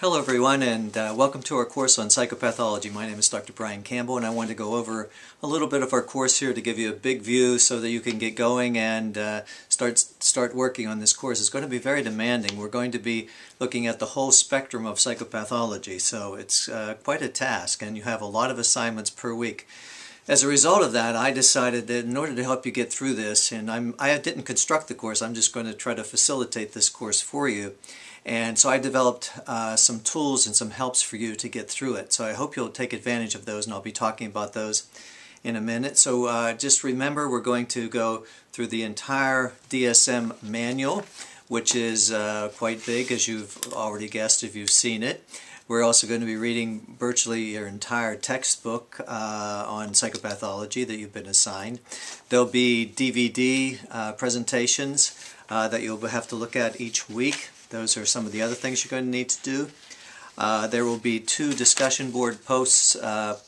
Hello everyone, and welcome to our course on psychopathology. My name is Dr. Brian Campbell, and I wanted to go over a little bit of our course here to give you a big view so that you can get going and start working on this course. It's going to be very demanding. We're going to be looking at the whole spectrum of psychopathology, so it's quite a task, and you have a lot of assignments per week. As a result of that, I decided that in order to help you get through this, and I didn't construct the course, I'm just going to try to facilitate this course for you. And so I developed some tools and some helps for you to get through it. So I hope you'll take advantage of those, and I'll be talking about those in a minute. So just remember, we're going to go through the entire DSM manual, which is quite big, as you've already guessed if you've seen it. We're also going to be reading virtually your entire textbook on psychopathology that you've been assigned. There'll be DVD presentations that you'll have to look at each week. Those are some of the other things you're going to need to do. There will be 2 discussion board posts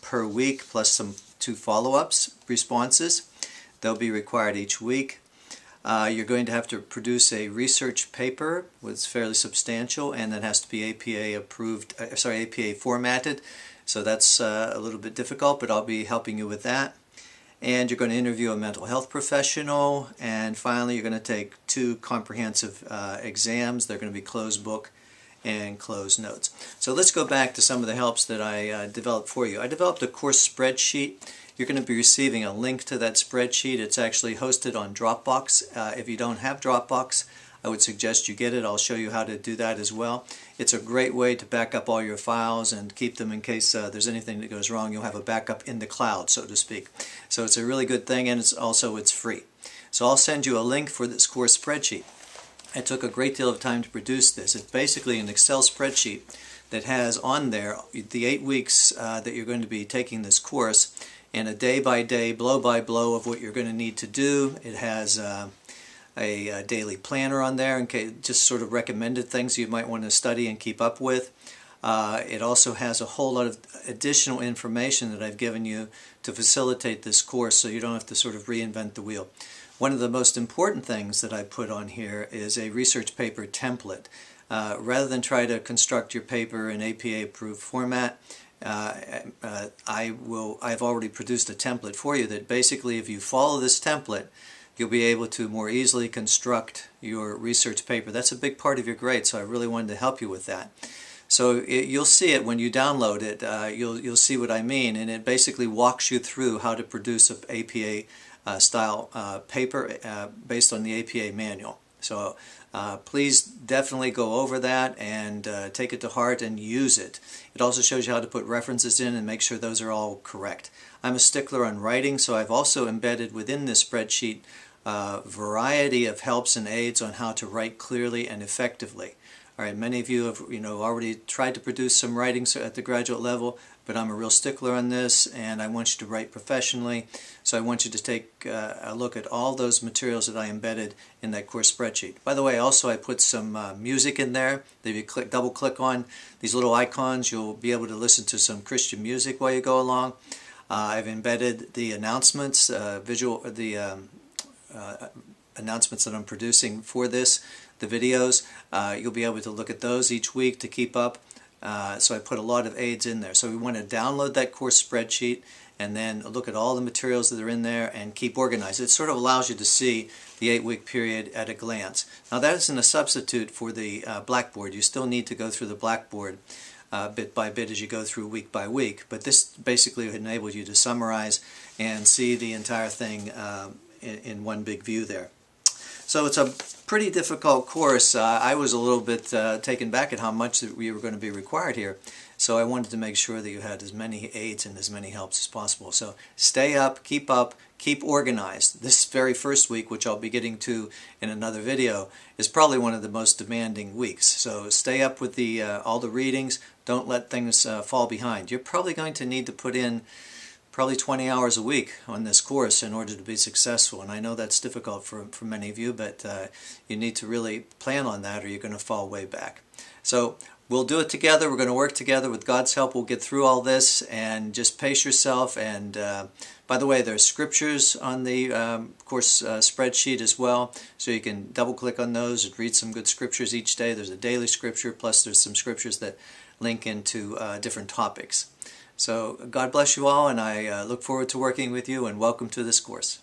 per week, plus 2 follow-ups responses. They'll be required each week. You're going to have to produce a research paper that's fairly substantial, and that has to be APA approved, APA formatted. So that's a little bit difficult, but I'll be helping you with that. And you're going to interview a mental health professional, and finally you're going to take 2 comprehensive exams. They're going to be closed book and closed notes. So let's go back to some of the helps that I developed for you. I developed a course spreadsheet. You're going to be receiving a link to that spreadsheet. It's actually hosted on Dropbox. If you don't have Dropbox, I would suggest you get it. I'll show you how to do that as well. It's a great way to back up all your files and keep them in case there's anything that goes wrong. You'll have a backup in the cloud, so to speak. So it's a really good thing, and it's free. So I'll send you a link for this course spreadsheet. I took a great deal of time to produce this. It's basically an Excel spreadsheet that has on there the 8 weeks that you're going to be taking this course, and a day-by-day, blow-by-blow of what you're going to need to do. It has a daily planner on there, in case, just sort of recommended things you might want to study and keep up with. It also has a whole lot of additional information that I've given you to facilitate this course, so you don't have to sort of reinvent the wheel. One of the most important things that I put on here is a research paper template. Rather than try to construct your paper in APA approved format, I've already produced a template for you that basically, if you follow this template, you'll be able to more easily construct your research paper. That's a big part of your grade, so I really wanted to help you with that. So you'll see it when you download it. You'll see what I mean, and it basically walks you through how to produce an APA style paper based on the APA manual. So please definitely go over that and take it to heart and use it. It also shows you how to put references in and make sure those are all correct. I'm a stickler on writing, so I've also embedded within this spreadsheet a variety of helps and aids on how to write clearly and effectively. All right, many of you have already tried to produce some writings at the graduate level, but I'm a real stickler on this, and I want you to write professionally. So I want you to take a look at all those materials that I embedded in that course spreadsheet. By the way, also I put some music in there. If you double click on these little icons, you'll be able to listen to some Christian music while you go along. I've embedded the announcements, announcements that I'm producing for this, the videos. You'll be able to look at those each week to keep up. So I put a lot of aids in there. So we want to download that course spreadsheet and then look at all the materials that are in there and keep organized. It sort of allows you to see the 8-week period at a glance. Now that isn't a substitute for the Blackboard. You still need to go through the Blackboard bit by bit as you go through week by week, but this basically enables you to summarize and see the entire thing in one big view there. So it's a pretty difficult course. I was a little bit taken back at how much that we were going to be required here, so I wanted to make sure that you had as many aids and as many helps as possible. So stay up, keep organized. This very first week, which I'll be getting to in another video, is probably one of the most demanding weeks. So stay up with all the readings. Don't let things fall behind. You're probably going to need to put in probably 20 hours a week on this course in order to be successful. And I know that's difficult for many of you, but you need to really plan on that or you're going to fall way back. So we'll do it together. We're going to work together. With God's help, we'll get through all this, and just pace yourself. And by the way, there's scriptures on the course spreadsheet as well, so you can double click on those and read some good scriptures each day. There's a daily scripture, plus there's some scriptures that link into different topics. So God bless you all, and I look forward to working with you, and welcome to this course.